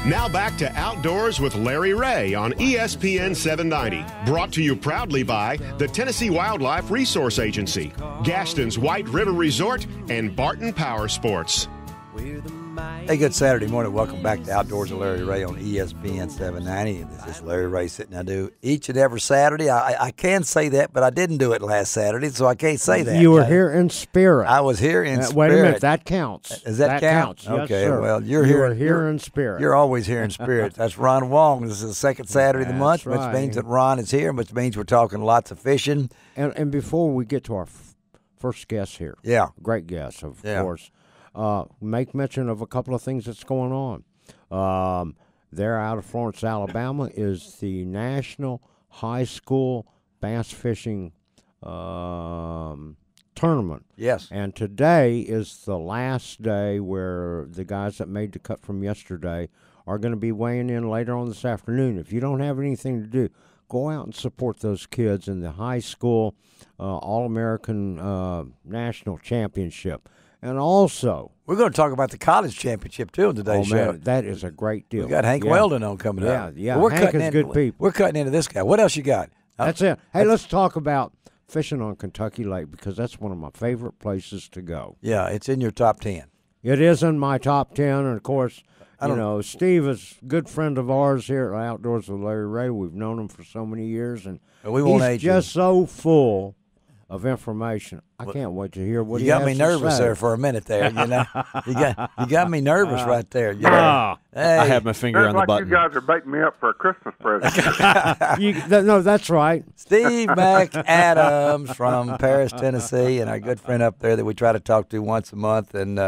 Now back to Outdoors with Larry Ray on ESPN 790. Brought to you proudly by the Tennessee Wildlife Resource Agency, Gaston's White River Resort, and Barton Power Sports. Hey, good Saturday morning. Welcome back to Outdoors with Larry Ray on ESPN 790. This is Larry Ray sitting. I do each and every Saturday. I can say that, but I didn't do it last Saturday, so I can't say that. You were here in spirit. I was here in spirit. Wait a minute, that counts. Does that count? Counts. Okay, yes, sir. well, you were here in spirit. You're always here in spirit. That's Ron Wong. This is the second Saturday of the month, which means that Ron is here, which means we're talking lots of fishing. And before we get to our first guest here, great guest, of course. Make mention of a couple of things that's going on. There out of Florence, Alabama, is the National High School Bass Fishing Tournament. Yes. And today is the last day where the guys that made the cut from yesterday are going to be weighing in later on this afternoon. If you don't have anything to do, go out and support those kids in the high school All-American National Championship. And also, we're going to talk about the college championship, too, in today's show. Man, that is a great deal. We got Hank Weldon on coming up. Yeah, well, Hank is good people. We're cutting into this guy. What else you got? That's it. Hey, let's talk about fishing on Kentucky Lake, because that's one of my favorite places to go. Yeah, it's in your top 10. It is in my top 10, and, of course, Steve is a good friend of ours here at Outdoors with Larry Ray. We've known him for so many years, and he's just so full of information. I can't wait to hear what he has to say. You got me nervous there for a minute there, you know. You got me nervous right there. You know? Hey. I have my finger on the button. You guys are baiting me up for a Christmas present. No, that's right. Steve McCadams from Paris, Tennessee, and our good friend up there that we try to talk to once a month. And,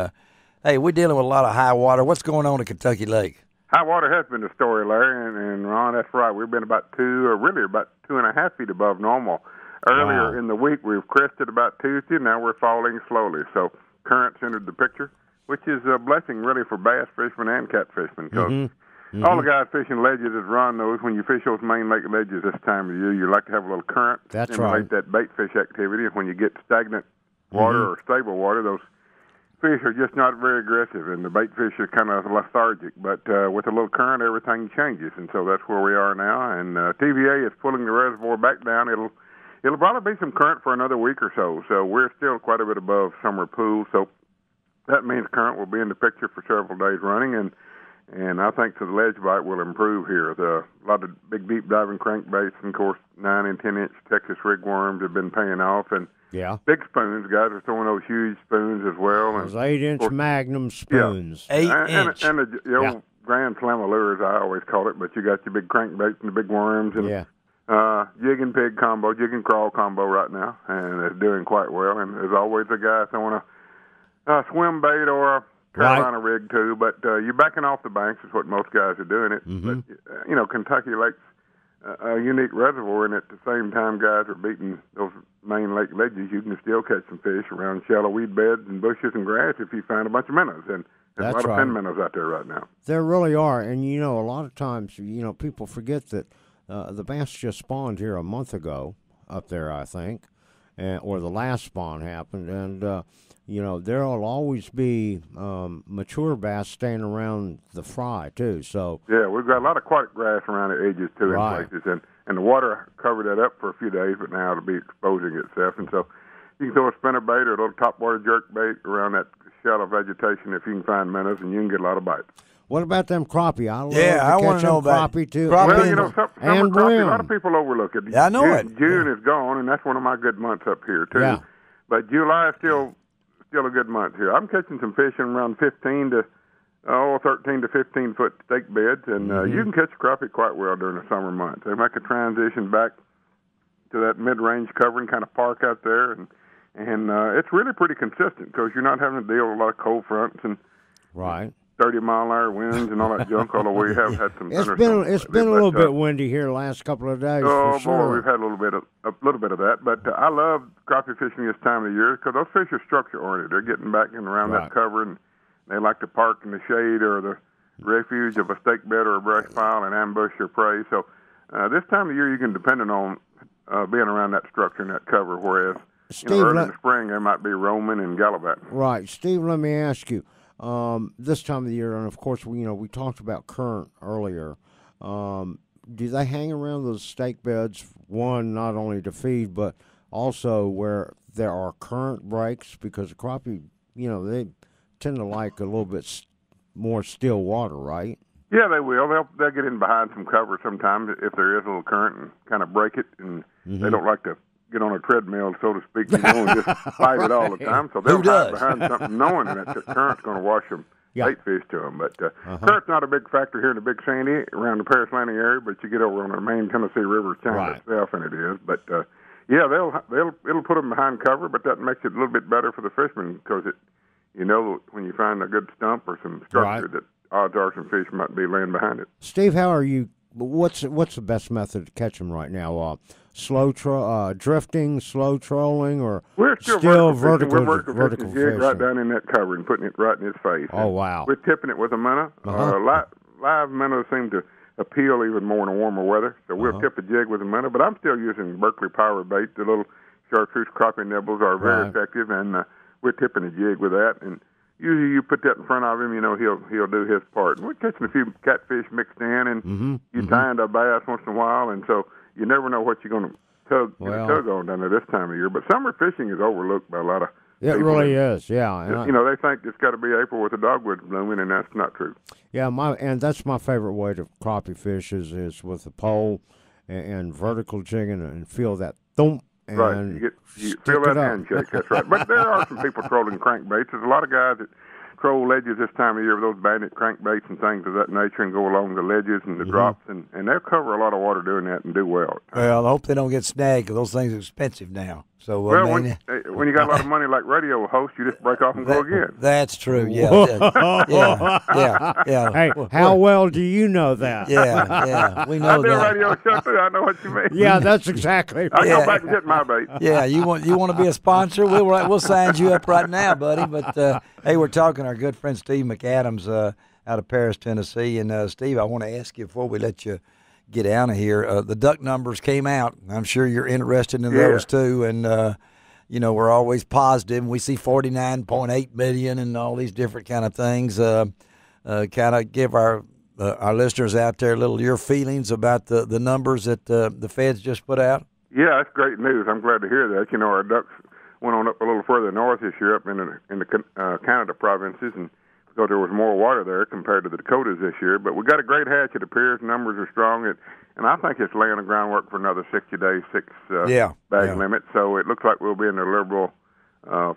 hey, we're dealing with a lot of high water. What's going on at Kentucky Lake? High water has been the story, Larry, and Ron, that's right. We've been about 2.5 feet above normal. Earlier in the week, we've crested about Tuesday. Now we're falling slowly. So currents entered the picture, which is a blessing really for bass fishermen and catfishermen. Because all the guys fishing ledges, as Ron knows, when you fish those main lake ledges this time of year, you like to have a little current. That's stimulate that bait fish activity. And when you get stagnant water or stable water, those fish are just not very aggressive, and the bait fish are kind of lethargic. But with a little current, everything changes, and so that's where we are now. And TVA is pulling the reservoir back down. It'll probably be some current for another week or so. So we're still quite a bit above summer pool. So that means current will be in the picture for several days running, and I think the ledge bite will improve here. A lot of big deep diving crankbaits, and of course 9 and 10 inch Texas rig worms have been paying off, and big spoons. Guys are throwing those huge spoons as well. Those 8-inch Magnum spoons. 8-inch. And the old Grand Slam lures, I always call it. But you got your big crankbaits and the big worms, and jig and pig combo, jig and crawl combo right now, and it's doing quite well. And there's always a guy throwing a swim bait or a Carolina rig too. But you're backing off the banks is what most guys are doing it. But Kentucky Lake's a unique reservoir, and at the same time, guys are beating those main lake ledges. You can still catch some fish around shallow weed beds and bushes and grass if you find a bunch of minnows. And there's a lot of pen minnows out there right now. There really are, and a lot of times, people forget that. The bass just spawned here a month ago up there, I think, or the last spawn happened. And, there will always be mature bass staying around the fry, too. So yeah, we've got a lot of aquatic grass around the edges, too, in places. And the water covered that up for a few days, but now it'll be exposing itself. And so you can throw a spinner bait or a little topwater jerk bait around that shallow vegetation if you can find minnows, and you can get a lot of bites. What about them crappie? I want to know about crappie too. Well, summer crappie, a lot of people overlook it. Yeah, I know it. June is gone, and that's one of my good months up here too. Yeah. But July is still a good month here. I'm catching some fish in around 13 to 15 foot stake beds, and you can catch crappie quite well during the summer months. They make a transition back to that mid-range covering kind of park out there, and it's really pretty consistent because you're not having to deal with a lot of cold fronts and 30-mile-an-hour winds and all that junk, although we have had some thunderstorms. It's been a little bit windy here the last couple of days. Oh, for sure. Boy, we've had a little bit of that. But I love crappie fishing this time of the year because those fish are structure-oriented. They're getting back and around that cover, and they like to park in the shade or the refuge of a stake bed or a brush pile and ambush your prey. So this time of year, you can depend on being around that structure and that cover, whereas Steve, early in the spring, they might be roaming and gallivanting. Right. Steve, let me ask you. this time of the year, and of course, we talked about current earlier. Do they hang around those stake beds, one, not only to feed, but also where there are current breaks? Because the crappie, they tend to like a little bit more still water, right? Yeah, they will. They'll get in behind some cover sometimes if there is a little current and kind of break it, and they don't like to get on a treadmill, so to speak, and just fight it all the time. So they'll hide behind something knowing that the current's going to wash them. Bait fish to them, but current's not a big factor here in the Big Sandy around the Paris Landing area. But you get over on the main Tennessee River channel itself, and it is. But it'll put them behind cover, but that makes it a little bit better for the fishermen because when you find a good stump or some structure, that odds are some fish might be laying behind it. Steve, how are you? What's the best method to catch them right now? Slow drifting, slow trolling, or we're still vertical fishing. We're vertical fishing right down in that cover and putting it right in his face. Oh, wow. We're tipping it with a minnow. Live minnows seem to appeal even more in warmer weather, so we'll tip a jig with a minnow. But I'm still using Berkeley power bait. The little chartreuse crappie nibbles are very effective, and we're tipping a jig with that. And usually you put that in front of him, he'll do his part. And we're catching a few catfish mixed in, and you tie into a bass once in a while, and so you never know what you're going to tug on down there this time of year. But summer fishing is overlooked by a lot of people. It really is, yeah. They think it's got to be April with the dogwoods blooming, and that's not true. Yeah, and that's my favorite way to crappie fish is with a pole and vertical jigging and feel that thump. And right, you feel that handshake, that's right. But there are some people trolling crankbaits. There's a lot of guys that troll ledges this time of year with those bandit crankbaits and things of that nature and go along the ledges and the drops, and they'll cover a lot of water doing that and do well. Well, I hope they don't get snagged because those things are expensive now. So, when you got a lot of money like radio hosts, you just break off and go again. That's true, yeah. Hey, how well do you know that? Yeah, we know that. I do a radio show, too. I know what you mean. Yeah, that's exactly right. I'll go back and get my bait. Yeah, you want to be a sponsor? We'll sign you up right now, buddy. But, hey, we're talking to our good friend Steve McCadams out of Paris, Tennessee. And, Steve, I want to ask you before we let you get out of here, the duck numbers came out. I'm sure you're interested in those too, and we're always positive. We see 49.8 million and all these different kind of things. Kind of give our listeners out there your feelings about the numbers that the feds just put out. Yeah, that's great news. I'm glad to hear that. Our ducks went on up a little further north this year, up in the Canada provinces, and because there was more water there compared to the Dakotas this year. But we got a great hatch, it appears. Numbers are strong, and I think it's laying the groundwork for another 60 days, bag limit. So it looks like we'll be in a liberal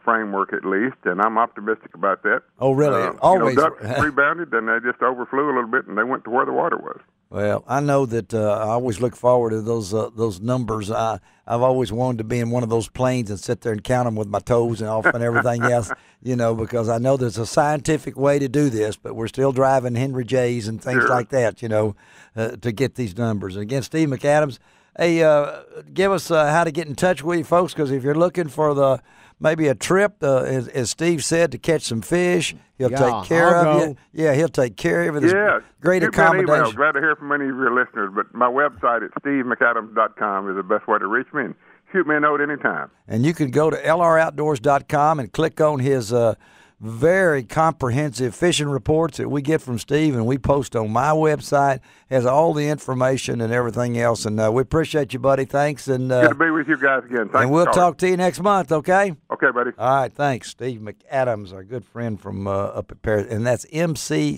framework at least, and I'm optimistic about that. Oh, really? Always. Ducks rebounded, and they just overflew a little bit, and they went to where the water was. Well, I know that I always look forward to those numbers. I've always wanted to be in one of those planes and sit there and count them with my toes and off and everything else, because I know there's a scientific way to do this, but we're still driving Henry J's and things like that, to get these numbers. And again, Steve McCadams, hey, give us how to get in touch with you folks, because if you're looking for maybe a trip, as Steve said, to catch some fish, he'll take care of you. Yeah, he'll take care of you. Great accommodation. Glad to hear from any of your listeners, but my website at stevemcadams.com is the best way to reach me, and shoot me a note anytime. And you can go to lroutdoors.com and click on his very comprehensive fishing reports that we get from Steve and we post on my website. Has all the information and everything else. And we appreciate you, buddy. Thanks. And good to be with you guys again. Thanks. And we'll talk to you next month, okay? Okay, buddy. All right, thanks. Steve McCadams, our good friend from up at Paris. And that's McCadams.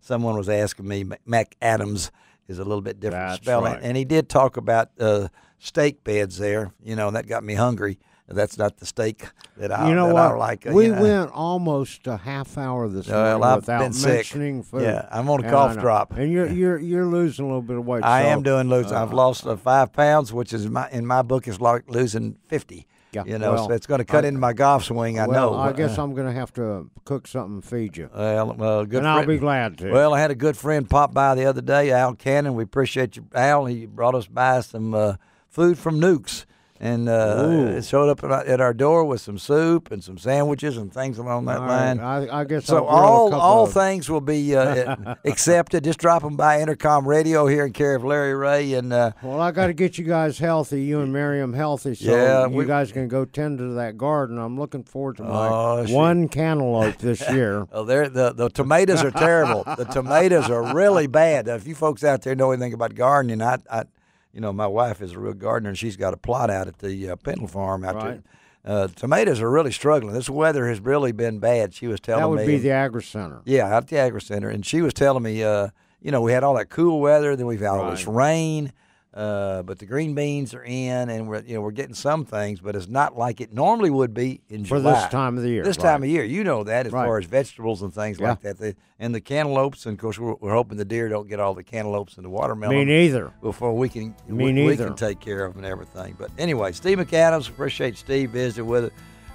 Someone was asking me, McAdams is a little bit different spelling. Right. And he did talk about steak beds there, and that got me hungry. That's not the steak that I like. We went almost a half hour this morning without mentioning food. Yeah, I'm on a cough drop. And you're losing a little bit of weight. I am doing losing. I've lost 5 pounds, which is in my book is like losing 50. Yeah, so it's going to cut into my golf swing. I know. I guess I'm going to have to cook something and feed you. Good. And I'll be glad to. Well, I had a good friend pop by the other day, Al Cannon. We appreciate you, Al. He brought us by some food from Nukes. And it showed up at our door with some soup and some sandwiches and things along that line. I guess so. All things will be accepted. Just drop them by Intercom Radio here in care of Larry Ray. And well, I got to get you guys healthy. You and Miriam healthy, so you guys can go tend to that garden. I'm looking forward to my one cantaloupe this year. Oh, the tomatoes are terrible. The tomatoes are really bad. If you folks out there know anything about gardening, my wife is a real gardener, and she's got a plot out at the Pendle Farm out there. Tomatoes are really struggling. This weather has really been bad. She was telling me. That would be the Agri Center. Yeah, out at the Agri Center. And she was telling me, we had all that cool weather, then we've had all this rain, but the green beans are in, and we're getting some things, but it's not like it normally would be in July. For this time of the year. This time of year. You know that as far as vegetables and things like that. And the cantaloupes, and of course we're hoping the deer don't get all the cantaloupes and the watermelon. Me neither. Before we can take care of them and everything. But anyway, Steve McCadams, appreciate Steve visiting with us.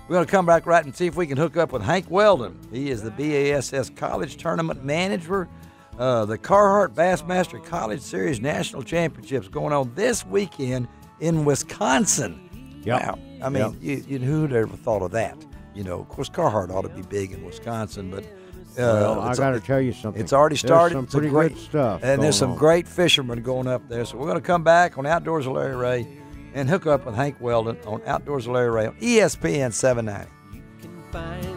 We're going to come back right and see if we can hook up with Hank Weldon. He is the BASS College Tournament Manager. The Carhartt Bassmaster College Series National Championships going on this weekend in Wisconsin. Yep. Wow. I mean, who'd ever thought of that? Of course, Carhartt ought to be big in Wisconsin, but I got to tell you something. It's already started. There's some pretty good stuff. And there's some great fishermen going up there. So we're going to come back on Outdoors with Larry Ray and hook up with Hank Weldon on Outdoors with Larry Ray on ESPN 790.